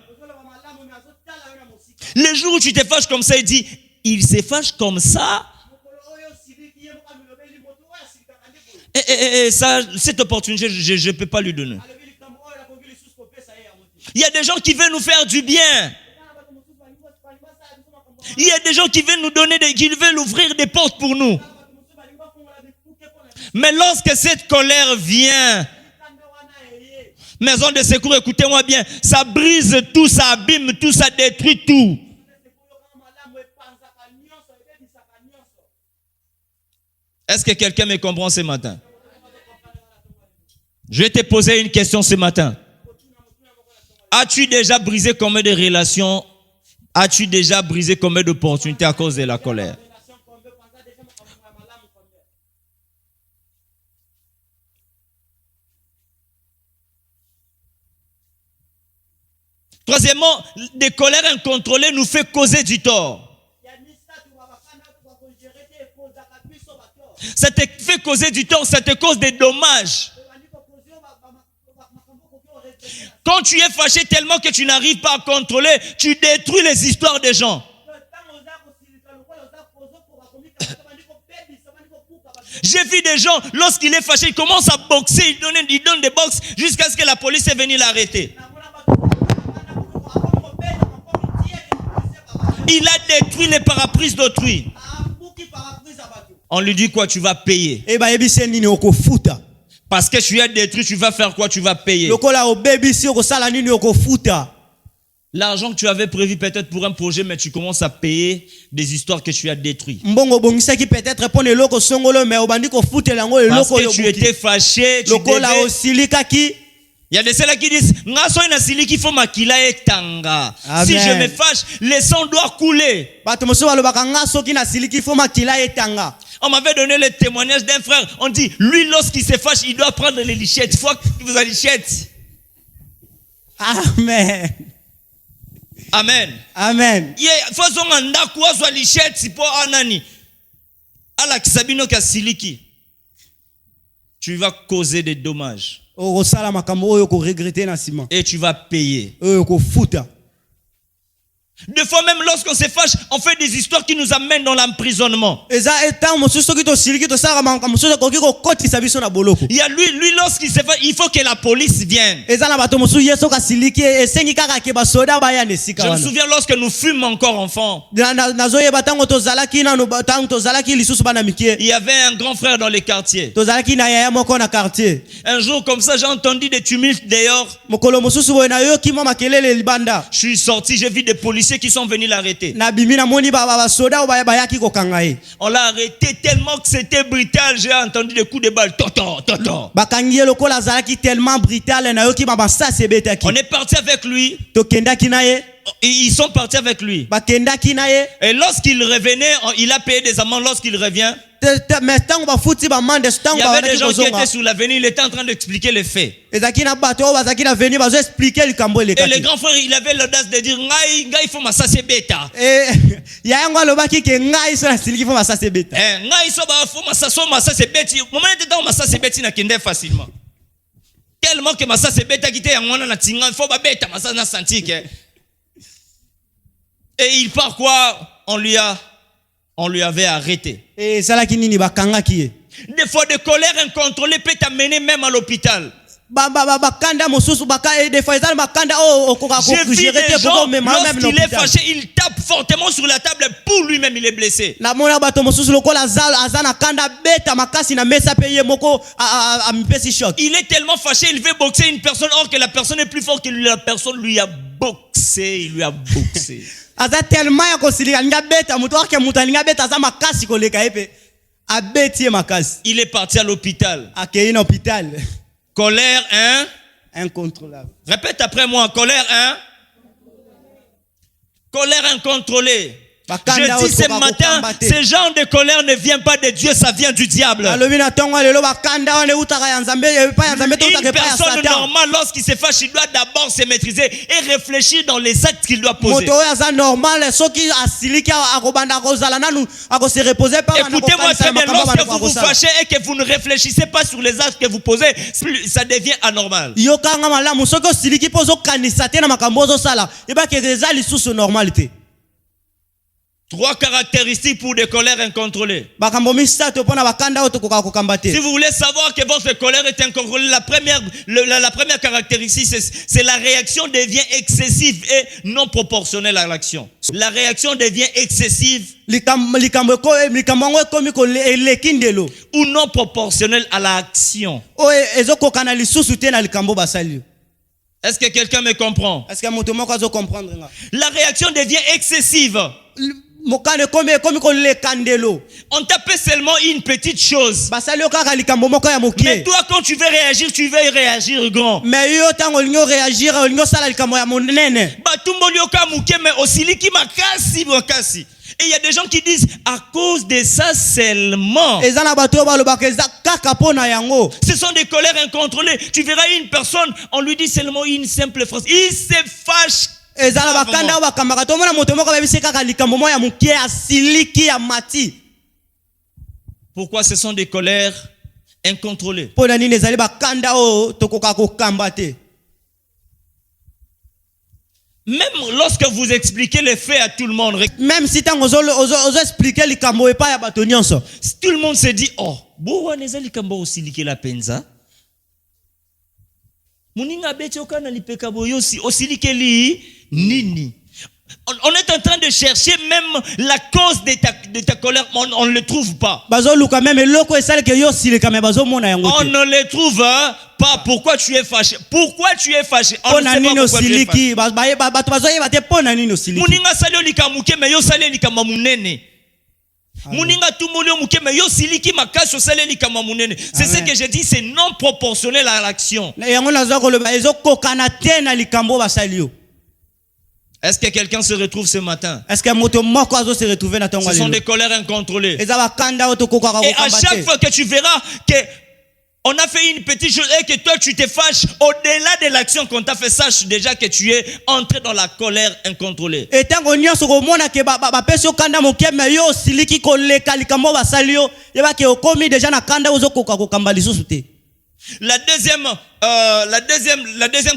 Le jour où tu te fâches comme ça, il dit, il se fâche comme ça. Et ça, cette opportunité, je ne peux pas lui donner. Il y a des gens qui veulent nous faire du bien. Il y a des gens qui veulent nous donner, qui veulent ouvrir des portes pour nous. Mais lorsque cette colère vient, maison de secours, écoutez-moi bien, ça brise tout, ça abîme tout, ça détruit tout. Est-ce que quelqu'un me comprend ce matin? Je vais te poser une question ce matin. As-tu déjà brisé combien de relations? As-tu déjà brisé combien d'opportunités à cause de la colère? Troisièmement, des colères incontrôlées nous fait causer du tort. Ça te fait causer du tort, ça te cause des dommages. Quand tu es fâché tellement que tu n'arrives pas à contrôler, tu détruis les histoires des gens. J'ai vu des gens, lorsqu'il est fâché, il commence à boxer, il donne des boxes jusqu'à ce que la police est venue l'arrêter. Il a détruit les paraprises d'autrui. On lui dit quoi? Tu vas payer. Parce que tu as détruit, tu vas faire quoi? Tu vas payer. L'argent que tu avais prévu peut-être pour un projet, mais tu commences à payer des histoires que tu as détruites. Parce que tu étais fâché, tu devais... Il y a des ceux-là qui disent, si je me fâche, le sang doit couler. On m'avait donné le témoignage d'un frère. On dit, lui, lorsqu'il se fâche, il doit prendre les lichettes. Il faut que vous avez lichettes. Amen. Amen. Amen. Tu vas causer des dommages. Et tu vas payer. Des fois même lorsqu'on se fâche, on fait des histoires qui nous amènent dans l'emprisonnement. Il y a lui lorsqu'il se fâche, il faut que la police vienne. Je me souviens lorsque nous fûmes encore enfants. Il y avait un grand frère dans les quartiers. Un jour comme ça, j'ai entendu des tumultes dehors. Je suis sorti, j'ai vu des policiers qui sont venus l'arrêter. On l'a arrêté tellement que c'était brutal. J'ai entendu des coups de balle. On est parti avec lui. Ils sont partis avec lui. Et lorsqu'il revenait, il a payé des amendes. Lorsqu'il revient, il y avait des gens qui étaient sur l'avenue. Il était en train d'expliquer les faits. Et le grand frère, il avait l'audace de dire, il faut m'assasser bêta. Tellement que massa c'est bêta qui était na tinga, il faut ba bêta massa na senti que. Et il part quoi? On lui avait arrêté. Des fois de colère incontrôlée peut t'amener même à l'hôpital. J'ai vu des gens, lorsqu'il est fâché, il tape fortement sur la table. Pour lui-même, il est blessé. Il est tellement fâché, il veut boxer une personne, or que la personne est plus forte que lui. La personne lui a boxé, il lui a boxé. Il est parti à l'hôpital. Colère, hein? Incontrôlable. Répète après moi, colère, hein? Colère incontrôlée. Je dis ce matin, ce genre de colère ne vient pas de Dieu, ça vient du diable. Une personne normale, lorsqu'il se fâche, il doit d'abord se maîtriser et réfléchir dans les actes qu'il doit poser. Écoutez-moi très bien, lorsque vous vous fâchez et que vous ne réfléchissez pas sur les actes que vous posez, ça devient anormal. Trois caractéristiques pour des colères incontrôlées. Si vous voulez savoir que votre colère est incontrôlée, la première caractéristique, c'est la réaction devient excessive et non proportionnelle à l'action. La réaction devient excessive ou non proportionnelle à l'action. Est-ce que quelqu'un me comprend? La réaction devient excessive. On t'appelle seulement une petite chose. Mais toi, quand tu veux réagir grand. Et il y a des gens qui disent, à cause de ça seulement. Ce sont des colères incontrôlées. Tu verras une personne, on lui dit seulement une simple phrase. Il se fâche. Pourquoi ce sont des colères incontrôlées? Même lorsque vous expliquez les faits à tout le monde, même si tu as expliqué les cambo et pas ya bato nyonso, tout le monde se dit, oh, boa neza likambo osilike la penza. Muninga beti okana lipeka boyosi osilike li nini. On est en train de chercher même la cause de ta colère, on ne le trouve pas. On ne le trouve pas. Pourquoi tu es fâché? Pourquoi tu es fâché? On ne sait pas pourquoi tu es fâché. Muninga salio likamuke me yo salio likamunene. Muninga tumulio muke me yo siliki makaso salio likamunene. C'est ce que je dis, c'est non proportionnel à l'action. Est-ce que quelqu'un se retrouve ce matin? Est-ce que se retrouve dans ton Ce sont des colères incontrôlées. Et à chaque fois que tu verras que on a fait une petite chose et que toi tu te fâches, au-delà de l'action qu'on t'a fait, sache déjà que tu es entré dans la colère incontrôlée. La deuxième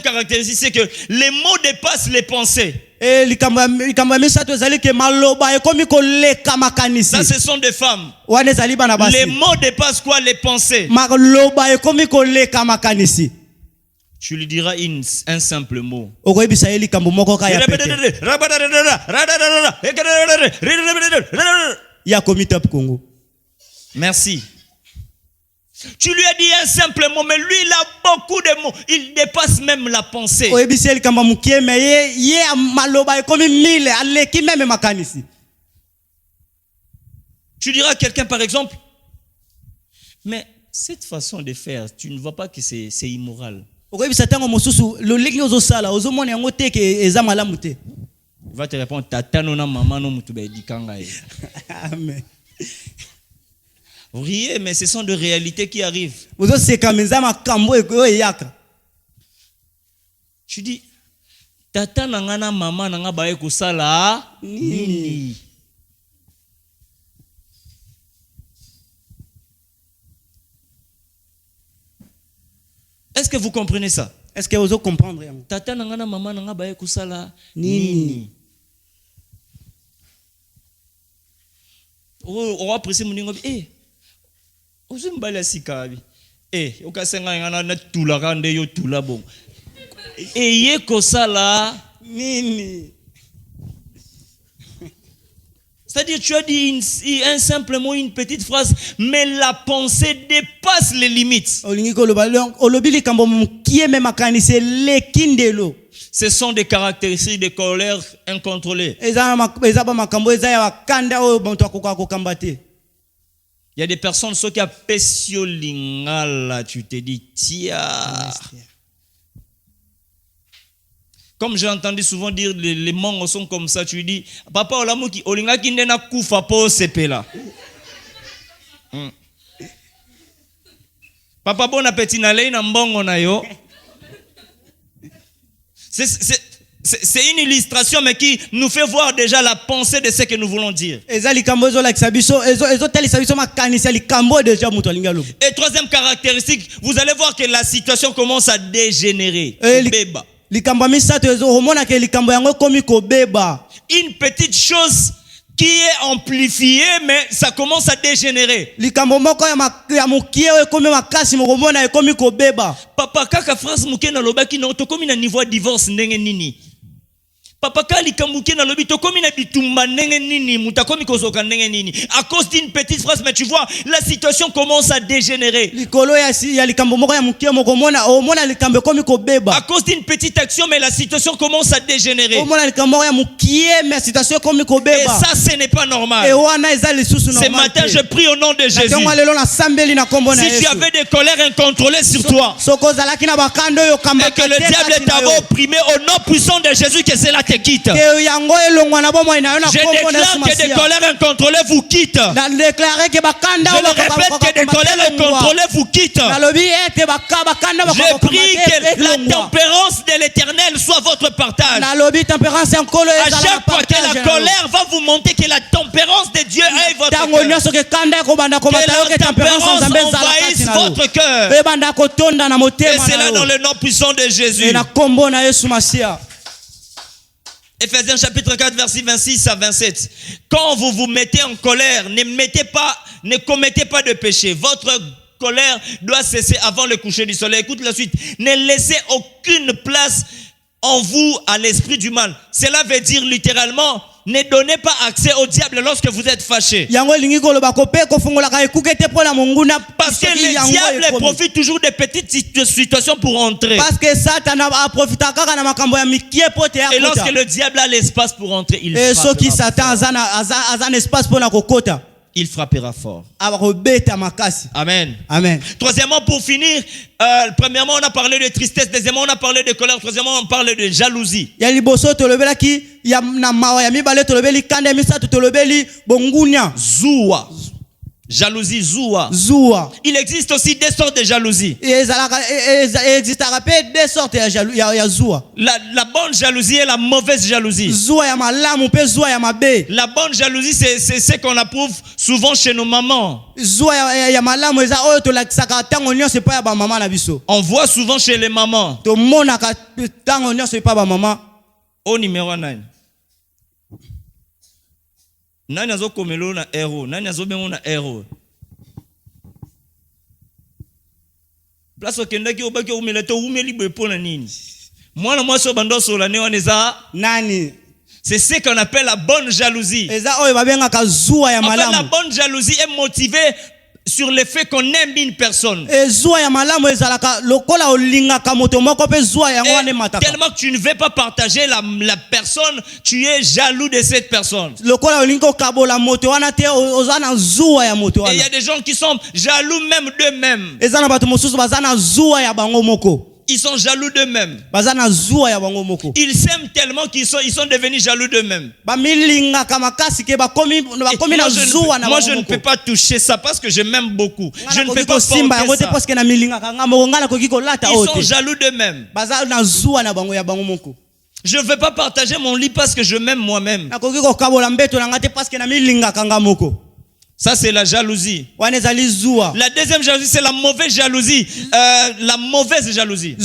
caractéristique, c'est que les mots dépassent les pensées. Ça, ce sont des femmes. Les mots dépassent quoi? Les pensées. Tu lui diras un simple mot. Merci. Tu lui as dit un simple mot, mais lui il a beaucoup de mots. Il dépasse même la pensée. Tu diras à quelqu'un par exemple, mais cette façon de faire, tu ne vois pas que c'est immoral. Il va te répondre, tata nona maman no mutu ba edikanga. Amen. Riez, mais ce sont des réalités qui arrivent. Tu dis, tata nangana maman nanga bae kusala nini. Est-ce que vous comprenez ça? Est-ce que vous comprenez? Tata nangana maman nanga bae kusala nini. On va presser mon ningo. Ozumbala sikabi okasenga ngana na tula kande yo tula bon ye kosala nini. C'est-à-dire tu as dit un simple mot, une petite phrase, mais la pensée dépasse les limites. Ce sont des caractéristiques de colère incontrôlée. Il y a des personnes, ceux qui appellent lingala, tu te dis, tiens. Comme j'ai entendu souvent dire, les mangos sont comme ça, tu dis, papa, olamu ki, olinga ki ndena kufa po sepela. Papa, bon appétit na lei na mbongo na yo. C'est une illustration, mais qui nous fait voir déjà la pensée de ce que nous voulons dire. Et troisième caractéristique, vous allez voir que la situation commence à dégénérer. Une petite chose qui est amplifiée, mais ça commence à dégénérer. Papa, kaka phrase muke na lobaki na otokomi na niveau de divorce ndenge nini. Papa kali kambuke na lobi tokomi na bitumba ndenge nini mutakomi kozoka ndenge nini. À cause d'une petite phrase, mais tu vois, la situation commence à dégénérer. À cause d'une petite action, mais la situation commence à dégénérer. Et ça, ce n'est pas normal. Ce matin, je prie au nom de Jésus. Si tu avais des colères incontrôlées sur toi, et que le diable t'a opprimé, au nom puissant de Jésus, que cela te quitte. Je déclare que des colères incontrôlées vous quittent. Je le répète, que des colères incontrôlées vous quittent. Je prie que la tempérance de l'Éternel soit votre partage. À chaque fois que la colère va vous monter, que la tempérance de Dieu aille votre cœur. Que la tempérance envahisse votre cœur. Et c'est là dans le nom puissant de Jésus. Ephésiens chapitre 4, verset 26 à 27. Quand vous vous mettez en colère, ne commettez pas de péché. Votre colère doit cesser avant le coucher du soleil. Écoute la suite. Ne laissez aucune place en vous à l'esprit du mal. Cela veut dire littéralement, ne donnez pas accès au diable lorsque vous êtes fâché. Parce que le diable profite toujours des petites situations pour entrer. Et lorsque le diable a l'espace pour entrer, il frappera fort. Amen. Amen. Troisièmement, pour finir, premièrement, on a parlé de tristesse. Deuxièmement, on a parlé de colère. Troisièmement, on parle de jalousie. Zoua. Jalousie, zoua. Il existe aussi deux sortes de jalousie. La bonne jalousie et la mauvaise jalousie. La bonne jalousie, c'est ce qu'on approuve souvent chez nos mamans. On voit souvent chez les mamans. Au numéro 9. Nani azo komelo na héros, nani azo bengo na héros. Place okendaki obaki umela to umeli bepo na nini. Mwana mwaso bando sola ne waneza nani. C'est ce qu'on appelle la bonne jalousie. En fait, la bonne jalousie est motivée sur le fait qu'on aime une personne. Et tellement que tu ne veux pas partager la personne, tu es jaloux de cette personne. Et il y a des gens qui sont jaloux même d'eux-mêmes. Ils sont jaloux d'eux-mêmes. Ils s'aiment tellement qu'ils sont devenus jaloux d'eux-mêmes. Moi, je ne peux pas toucher ça parce que je m'aime beaucoup. Je ne peux pas porter ça. Ils sont jaloux d'eux-mêmes. Je ne veux pas partager mon lit parce que je m'aime moi-même. Ça, c'est la jalousie. La deuxième jalousie, c'est la mauvaise jalousie. La mauvaise jalousie.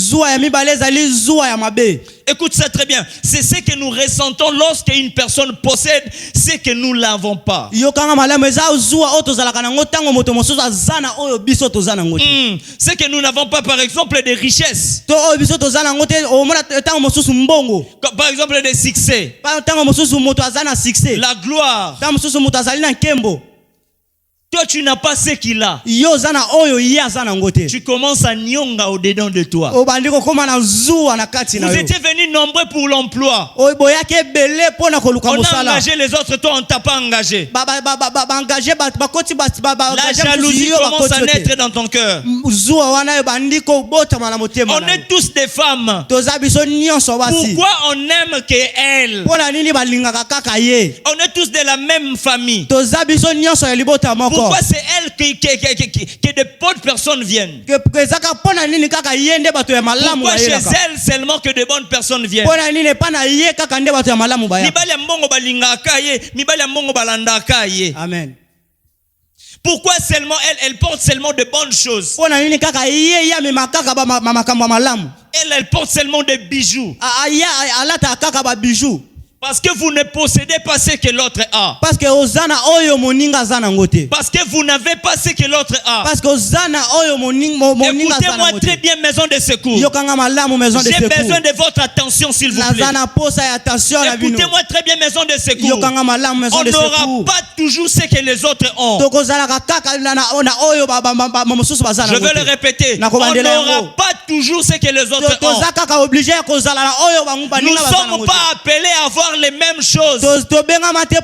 Écoute ça très bien. C'est ce que nous ressentons lorsque une personne possède ce que nous n'avons pas. Ce que nous n'avons pas, par exemple, des richesses. Par exemple, des succès. La gloire. Toi, tu n'as pas ce qu'il a. Tu commences à nyonga au-dedans de toi. Vous étiez venus nombreux pour l'emploi. On a engagé les autres, toi on t'a pas engagé. La jalousie commence à naître dans ton cœur. On est tous des femmes. Pourquoi on aime qu'elle? On est tous de la même famille. Pourquoi c'est elle que de bonnes personnes viennent? Pourquoi chez elle seulement que de bonnes personnes viennent? Amen. Pourquoi seulement elle porte seulement de bonnes choses? Elle porte seulement des bijoux. Parce que vous ne possédez pas ce que l'autre a. Parce que vous n'avez pas ce que l'autre a. Écoutez-moi très bien, maison de secours. J'ai besoin de votre attention, s'il vous plaît. Écoutez-moi très bien, maison de secours. On n'aura pas toujours ce que les autres ont. Je veux le répéter. On n'aura pas toujours ce que les autres ont. Nous ne sommes pas appelés à avoir les mêmes choses. Nous ne sommes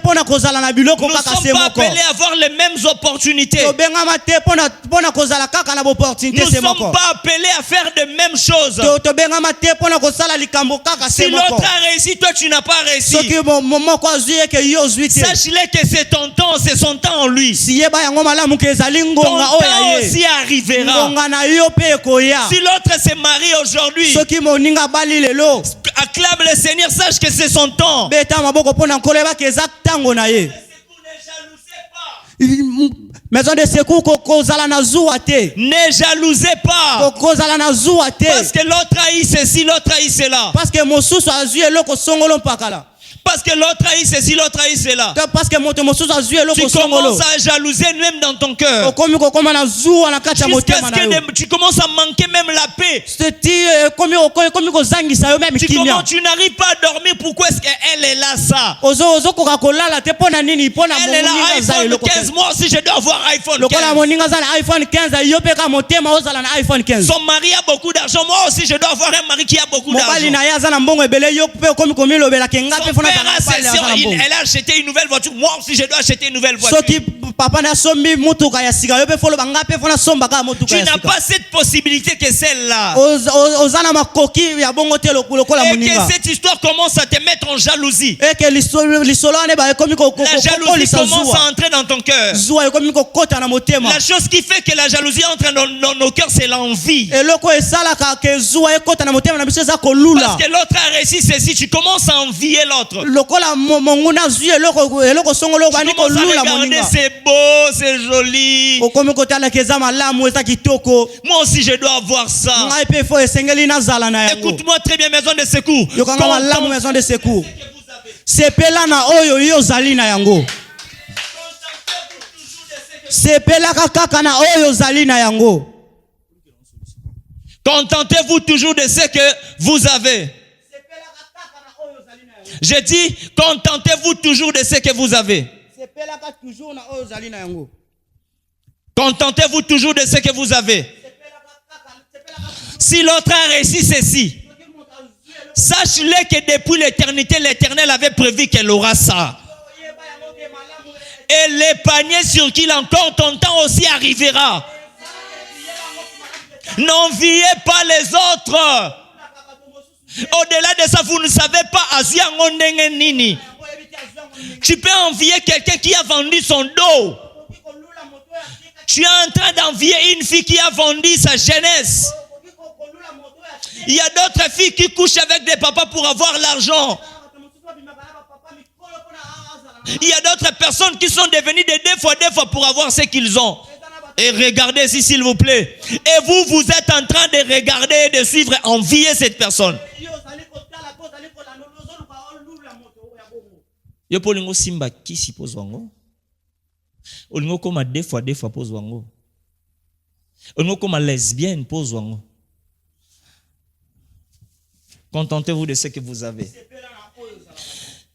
pas appelés à avoir les mêmes opportunités. Nous ne sommes pas appelés à faire de mêmes choses. Si l'autre a réussi, toi tu n'as pas réussi. Sache-le que c'est ton temps, c'est son temps en lui. Ton temps aussi arrivera. Si l'autre se marie aujourd'hui, acclame le Seigneur, sache que c'est son temps. Ne Maison de secours ne jalousez pas. Parce que l'autre a eu ceci, l'autre a eu cela. Parce que mon sous a joué l'autre songolo pakala. Parce que l'autre a eu ceci, l'autre a eu cela. Tu commences à jalouser même dans ton cœur. Jusqu'à ce que tu commences à manquer même la paix. Tu n'arrives pas à dormir. Pourquoi est-ce qu'elle est là ça? Elle est là, iPhone 15. Moi aussi je dois avoir iPhone 15. Son mari a beaucoup d'argent. Moi aussi je dois avoir un mari qui a beaucoup d'argent. Son père a ses sœurs, elle a acheté une nouvelle voiture. Moi aussi je dois acheter une nouvelle voiture. Tu n'as pas cette possibilité que celle-là. Et que cette histoire commence à te mettre en jalousie. La jalousie commence à entrer dans ton cœur. La chose qui fait que la jalousie entre dans nos cœurs, c'est l'envie. Parce que l'autre a réussi ceci, tu commences à envier l'autre. Tu commences à regarder, c'est beau, c'est joli. Moi aussi je dois avoir ça. Écoute-moi très bien, maison de secours. Sepela na oyo yo zali na yango. Sepela kaka na oyo zali na yango. Contentez-vous toujours de ce que vous avez. Je dis, contentez-vous toujours de ce que vous avez. Contentez-vous toujours de ce que vous avez. Si l'autre a réussi ceci, sache-le que depuis l'éternité, l'Éternel avait prévu qu'elle aura ça. Et les paniers sur qui encore ton temps aussi arrivera. N'enviez pas les autres. Au-delà de ça, vous ne savez pas. Tu peux envier quelqu'un qui a vendu son dos. Tu es en train d'envier une fille qui a vendu sa jeunesse. Il y a d'autres filles qui couchent avec des papas pour avoir l'argent. Il y a d'autres personnes qui sont devenues des deux fois pour avoir ce qu'ils ont. Et regardez ici, s'il vous plaît. Et vous êtes en train de regarder et de suivre, envier cette personne. Yo polingo simba qui s'y pose wango. Olingo comme deux fois pose wango. Olingo comme lesbienne pose wango. Contentez-vous de ce que vous avez.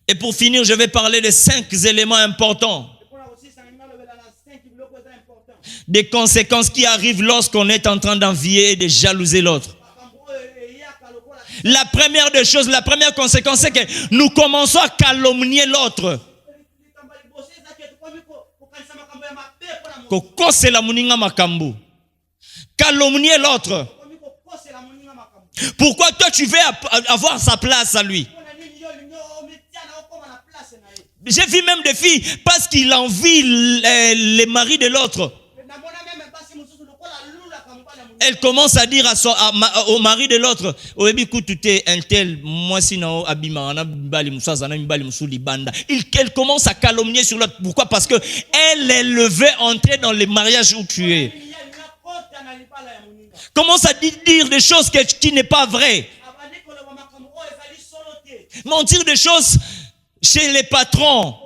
Et pour finir, je vais parler de 5 éléments importants. Des conséquences qui arrivent lorsqu'on est en train d'envier et de jalouser l'autre. La première des choses, la première conséquence, c'est que nous commençons à calomnier l'autre. Calomnier l'autre. Pourquoi toi tu veux avoir sa place à lui? J'ai vu même des filles parce qu'il envie les maris de l'autre. Elle commence à dire au mari de l'autre, elle commence à calomnier sur l'autre. Pourquoi? Parce que elle veut entrer dans les mariages où tu es. Commence à dire des choses qui n'est pas vraies. Mentir des choses chez les patrons.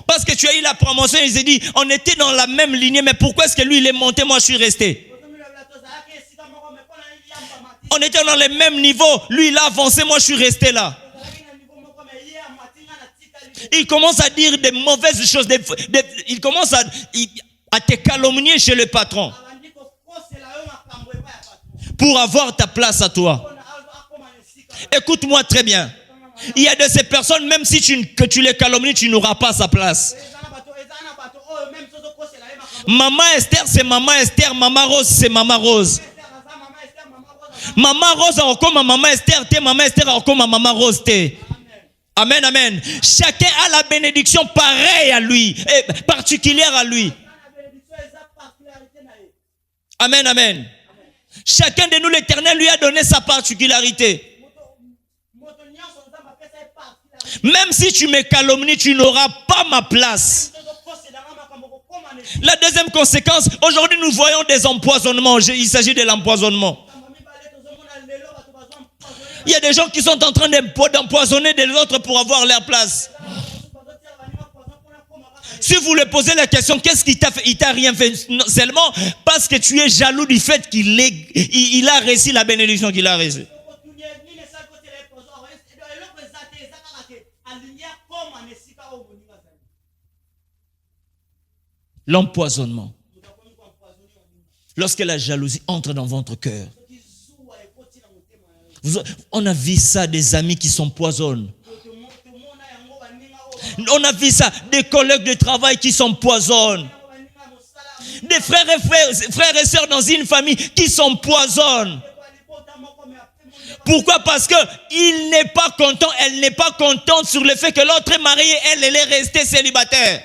Parce que tu as eu la promotion, il s'est dit, on était dans la même lignée, mais pourquoi est-ce que lui il est monté, moi je suis resté? On était dans le même niveau, lui il a avancé, moi je suis resté là. Il commence à dire des mauvaises choses, il commence à te calomnier chez le patron. Pour avoir ta place à toi. Écoute-moi très bien. Il y a de ces personnes, même si que tu les calomnies, tu n'auras pas sa place. Maman Esther, c'est Maman Esther. Maman Rose, c'est Maman Rose. Maman Rose a encore ma Maman Esther. Maman Esther a encore ma Maman Rose. Amen, amen. Chacun a la bénédiction pareille à lui, et particulière à lui. Amen, amen. Chacun de nous, l'Éternel lui a donné sa particularité. Même si tu me calomnies, tu n'auras pas ma place. La deuxième conséquence, aujourd'hui nous voyons des empoisonnements. Il s'agit de l'empoisonnement. Il y a des gens qui sont en train d'empoisonner des autres pour avoir leur place. Si vous lui posez la question, qu'est-ce qu'il t'a fait? Il t'a rien fait. Non, seulement parce que tu es jaloux du fait qu'il a reçu la bénédiction qu'il a reçue. L'empoisonnement. Lorsque la jalousie entre dans votre cœur. On a vu ça, des amis qui s'empoisonnent. On a vu ça, des collègues de travail qui s'empoisonnent. Des frères et sœurs dans une famille qui s'empoisonnent. Pourquoi? Parce que il n'est pas content, elle n'est pas contente sur le fait que l'autre est marié, elle est restée célibataire.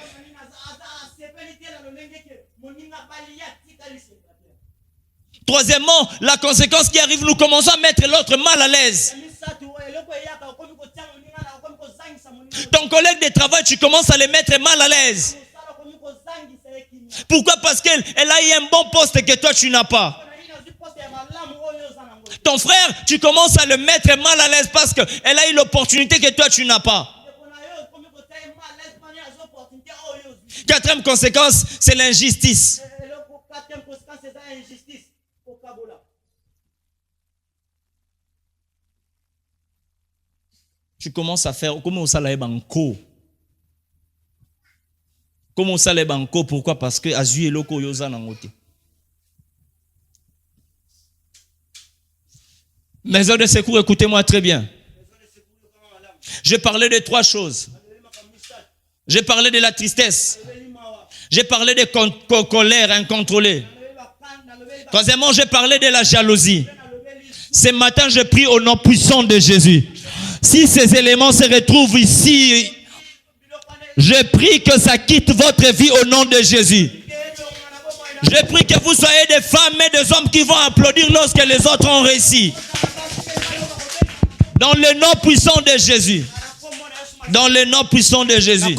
Troisièmement, la conséquence qui arrive, nous commençons à mettre l'autre mal à l'aise. Ton collègue de travail, tu commences à le mettre mal à l'aise. Pourquoi? Parce qu'elle a eu un bon poste que toi tu n'as pas. Ton frère, tu commences à le mettre mal à l'aise parce qu'elle a eu l'opportunité que toi tu n'as pas. Quatrième conséquence, c'est l'injustice. Tu commences à faire, comment ça l'a banco? Comment ça l'a banco? Pourquoi? Parce que Azu et Loko Yosa Nangote. Maison de secours, écoutez-moi très bien. J'ai parlé de trois choses. J'ai parlé de la tristesse. J'ai parlé de colère incontrôlée. Troisièmement, j'ai parlé de la jalousie. Ce matin, je prie au nom puissant de Jésus. Si ces éléments se retrouvent ici, je prie que ça quitte votre vie au nom de Jésus. Je prie que vous soyez des femmes et des hommes qui vont applaudir lorsque les autres ont réussi. Dans le nom puissant de Jésus. Dans le nom puissant de Jésus.